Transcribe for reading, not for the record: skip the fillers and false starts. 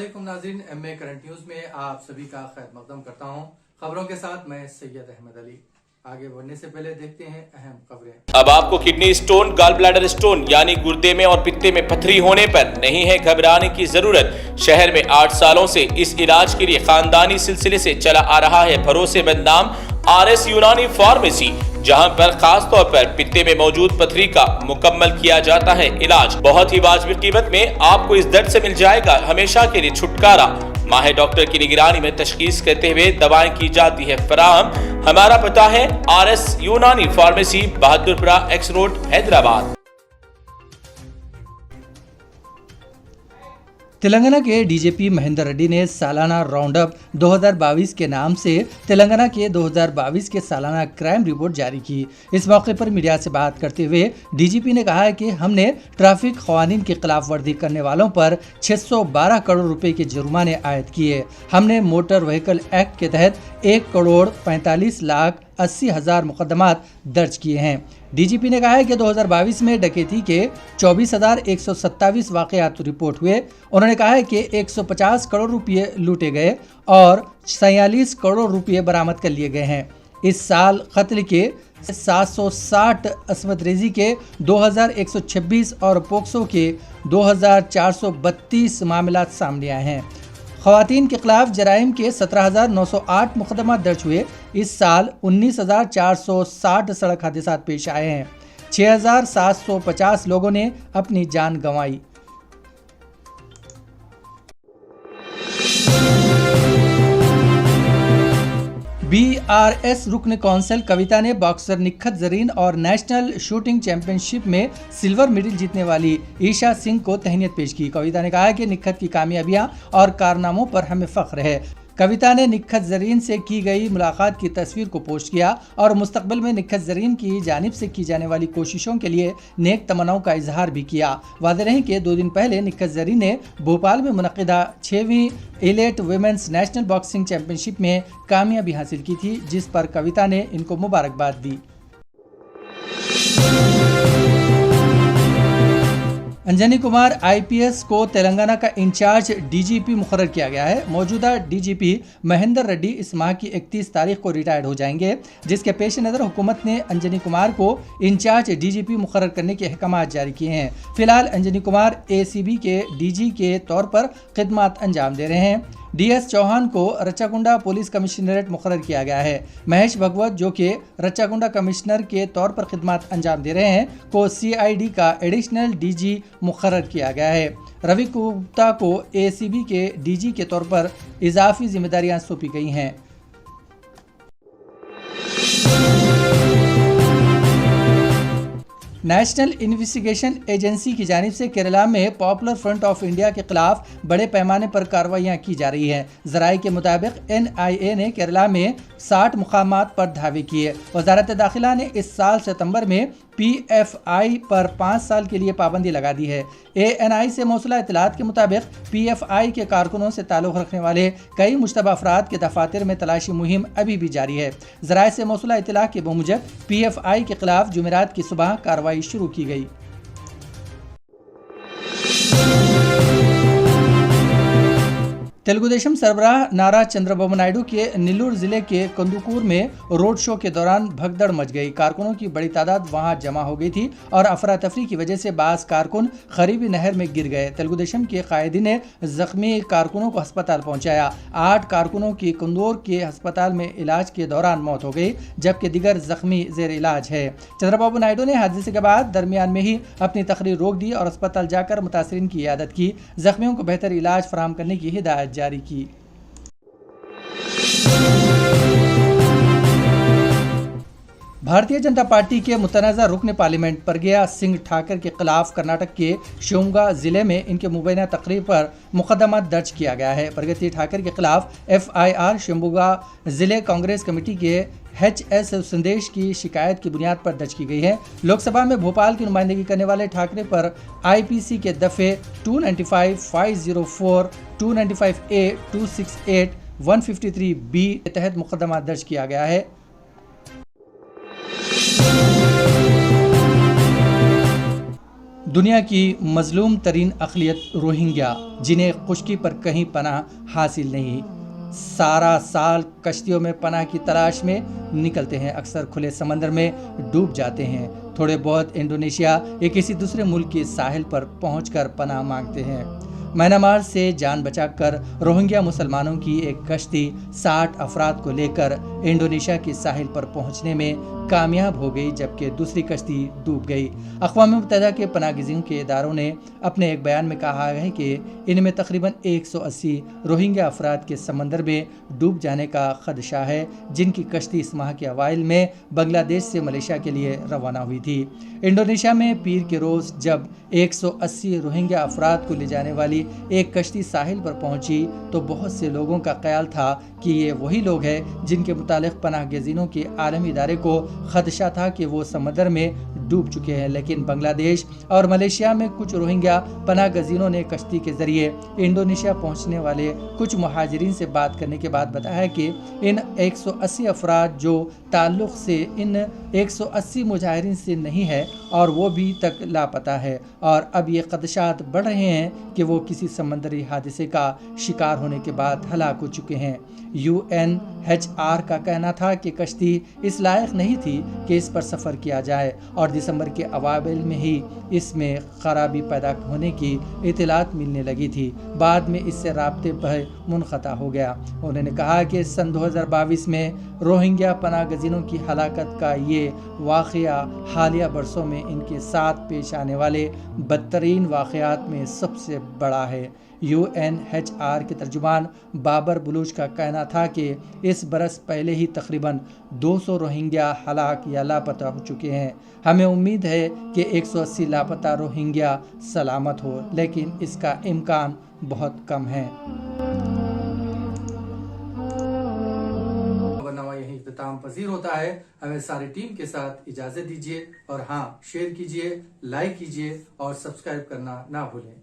अस्सलामुअलैकुम नाज़रीन, MA current news में आप सभी का खैर मकदम करता हूं। खबरों के साथ मैं सैयद अहमद अली। आगे बढ़ने से पहले देखते हैं अहम खबरें। अब आपको kidney stone, gall bladder stone यानी गुर्दे में और पित्ते में पथरी होने पर नहीं है घबराने की जरूरत। शहर में 8 सालों से इस इलाज के लिए खानदानी सिलसिले से चला आ रहा है भरोसेमंद नाम RS यूनानी फार्मेसी, जहां पर खास तौर पर पित्ते में मौजूद पथरी का मुकम्मल किया जाता है इलाज। बहुत ही वाजिब कीमत में आपको इस दर्द से मिल जाएगा हमेशा के लिए छुटकारा। माहिर डॉक्टर की निगरानी में तशखीस करते हुए दवाएं की जाती है फराहम। हमारा पता है RS यूनानी pharmacy, Bahadurpura X road, Hyderabad. Telangana के डीजीपी महेंदर रेड्डी ने सालाना राउंड अप 2022 के नाम से तेलंगाना के 2022 के सालाना क्राइम रिपोर्ट जारी की। इस मौके पर मीडिया से बात करते हुए डीजीपी ने कहा है कि हमने ट्रैफिक कवानीन की खिलाफ वर्जी करने वालों पर 612 करोड़ रुपए के जुर्माने आयद किए। हमने मोटर व्हीकल एक्ट के तहत 1,45,80,000 मुकदमात दर्ज किए हैं। डीजीपी ने कहा है कि 2022 में डकैती के 24,127 वाकयात रिपोर्ट हुए। उन्होंने कहा है कि 150 करोड़ रुपये लूटे गए और 46 करोड़ रुपये बरामद कर लिए गए हैं। इस साल कत्ल के 760, असमत रेजी के 2,126 और पोक्सो के 2,432 मामला सामने आए हैं। ख़वातीन के खिलाफ जराइम के 17,908 मुकदमा दर्ज हुए। इस साल 19,460 सड़क हादसा पेश आए हैं। 6,750 लोगों ने अपनी जान गंवाई। BRS रुकन कौंसिल कविता ने बॉक्सर निखत जरीन और नेशनल शूटिंग चैंपियनशिप में सिल्वर मेडल जीतने वाली ईशा सिंह को तहनीत पेश की। कविता ने कहा कि निखत की कामयाबियां और कारनामों पर हमें फख्र है। कविता ने निखत जरीन से की गई मुलाकात की तस्वीर को पोस्ट किया और मुस्तकबिल में निखत जरीन की जानिब से की जाने वाली कोशिशों के लिए नेक तमन्नाओं का इजहार भी किया। वादे रहे कि 2 दिन पहले निखत जरीन ने भोपाल में मुनक़िदा 6वीं elite women's national boxing championship में कामयाबी हासिल की थी, जिस पर कविता ने इनको मुबारकबाद दी। अंजनी कुमार IPS को तेलंगाना का इंचार्ज DGP मुकर्रर किया गया है। मौजूदा DGP महेंदर रेड्डी इस माह की 31 तारीख को रिटायर्ड हो जाएंगे, जिसके पेश नज़र हुकूमत ने अंजनी कुमार को इंचार्ज DGP मुकर्रर करने के अहकाम जारी किए हैं। फिलहाल अंजनी कुमार ACB के DG के तौर पर खिदमत अंजाम दे रहे हैं। DS चौहान को रच्चाकुंडा पुलिस कमिश्नरेट मुकर्रर किया गया है। महेश भगवत, जो कि रच्चाकुंडा कमिश्नर के तौर पर खिदमत अंजाम दे रहे हैं, को CID का एडिशनल DG मुकर्रर किया गया है। रवि गुप्ता को ACB के DG के तौर पर इजाफी जिम्मेदारियां सौंपी गई हैं। नेशनल इन्वेस्टिगेशन एजेंसी की जानिब से केरला में पॉपुलर फ्रंट ऑफ इंडिया के खिलाफ बड़े पैमाने पर कार्रवाइयाँ की जा रही हैं। ज़राए के मुताबिक NIA ने केरला में 60 मुकामात पर धावे किए। वजारत दाखिला ने इस साल सितंबर में PFI पर 5 साल के लिए पाबंदी लगा दी है। ANI से मौसूला इतलात के मुताबिक PFI के कारकुनों से ताल्लुक़ रखने वाले कई मुश्तबा अफराद के दफातर में तलाशी मुहिम अभी भी जारी है। ज़राए से मौसूला इतला के बमुजब PFI के खिलाफ जुमेरात की सुबह कार्रवाई शुरू की गई। तेलुगु देशम सरबराह नारा चंद्रबाबू नायडू के नेल्लूर जिले के कंदुकूर में रोड शो के दौरान भगदड़ मच गई। कारकुनों की बड़ी तादाद वहां जमा हो गई थी और अफरा तफरी की वजह से बास कारकुन खरीबी नहर में गिर गए। तेलुगु देशम के कायदी ने जख्मी कारकुनों को अस्पताल पहुंचाया। 8 कारकुनों की कंदूर के अस्पताल में इलाज के दौरान मौत हो गई, जबकि दिगर जख्मी जेर इलाज है। चंद्रबाबू नायडू ने हादसे के बाद दरमियान में ही अपनी तकरीर रोक दी और अस्पताल जाकर मुतासरीन की इयादत की। जख्मियों को बेहतर इलाज फराहम करने की हिदायत जारी की। भारतीय जनता पार्टी के मुतनाज़ा रुकन पार्लियामेंट प्रज्ञा सिंह ठाकर के खिलाफ कर्नाटक के शिवमोगा जिले में इनके मुबैना तकरीर पर मुकदमा दर्ज किया गया है। प्रगति ठाकर के खिलाफ FIR शिवमोगा जिले कांग्रेस कमेटी के HS संदेश की शिकायत की बुनियाद पर दर्ज की गई है। लोकसभा में भोपाल की नुमाइंदगी करने वाले ठाकरे पर IPC के दफ़े 295, 504, 295A, 268, 153B के तहत मुकदमा दर्ज किया गया है। दुनिया की मजलूम तरीन अक़लियत रोहिंग्या, जिन्हें खुश्की पर कहीं पनाह हासिल नहीं, सारा साल कश्तियों में पनाह की तलाश में निकलते हैं, अक्सर खुले समंदर में डूब जाते हैं, थोड़े बहुत इंडोनेशिया या किसी दूसरे मुल्क के साहिल पर पहुंचकर पनाह मांगते हैं। म्यांमार से जान बचाकर रोहिंग्या मुसलमानों की एक कश्ती 60 अफराद को लेकर इंडोनेशिया के साहिल पर पहुंचने में कामयाब हो गई, जबकि दूसरी कश्ती डूब गई। अक़वाम मुत्तहिदा के पनाहगज़ीन के इदारों ने अपने एक बयान में कहा है कि इनमें तकरीबन 180 रोहिंग्या अफराद के समंदर में डूब जाने का खदशा है, जिनकी कश्ती इस माह के अवाइल में बांग्लादेश से मलेशिया के लिए रवाना हुई थी। इंडोनेशिया में पीर के रोज़ जब 180 रोहिंग्या अफराद को ले जाने वाली एक कश्ती साहिल पर पहुंची तो बहुत से लोगों का ख्याल था कि ये वही लोग हैं जिनके मुतालिक पनाहगज़ीनों के आलमी इदारे को खदशा था कि वो समंदर में डूब चुके हैं, लेकिन बांग्लादेश और मलेशिया में कुछ रोहिंग्या पनाहगज़ीनों ने कश्ती के ज़रिए इंडोनेशिया पहुंचने वाले कुछ मुहाजिरीन से बात करने के बाद बताया कि इन 180 अफराद जो ताल्लुक़ से इन 180 मुहाजिरीन से नहीं है और वो भी तक लापता है, और अब ये खदशात बढ़ रहे हैं कि वो किसी समंदरी हादसे का शिकार होने के बाद हलाक हो चुके हैं। UNHR का कहना था कि कश्ती इस लायक नहीं थी कि इस पर सफ़र किया जाए और दिसंबर के अवाइल में ही इसमें खराबी पैदा होने की इतलात मिलने लगी थी। बाद में इससे राब्ते पर मुनक़ता हो गया। उन्होंने कहा कि सन 2022 में रोहिंग्या पनाहगज़ीनों की हलाकत का ये वाक़या हालिया बरसों में इनके साथ पेश आने वाले बदतरीन वाक़यात में सबसे बड़ा है। UNHR के तर्जुमान बाबर बलूच का कहना था कि इस बरस पहले ही तकरीबन 200 रोहिंग्या हलाक या लापता हो चुके हैं। हमें उम्मीद है कि 180 लापता रोहिंग्या सलामत हो, लेकिन इसका इम्कान बहुत कम है। यही इख्तिताम पजीर होता है। हमें सारी टीम के साथ इजाज़त दीजिए और हाँ, शेयर कीजिए, लाइक कीजिए और सब्सक्राइब करना ना भूलें।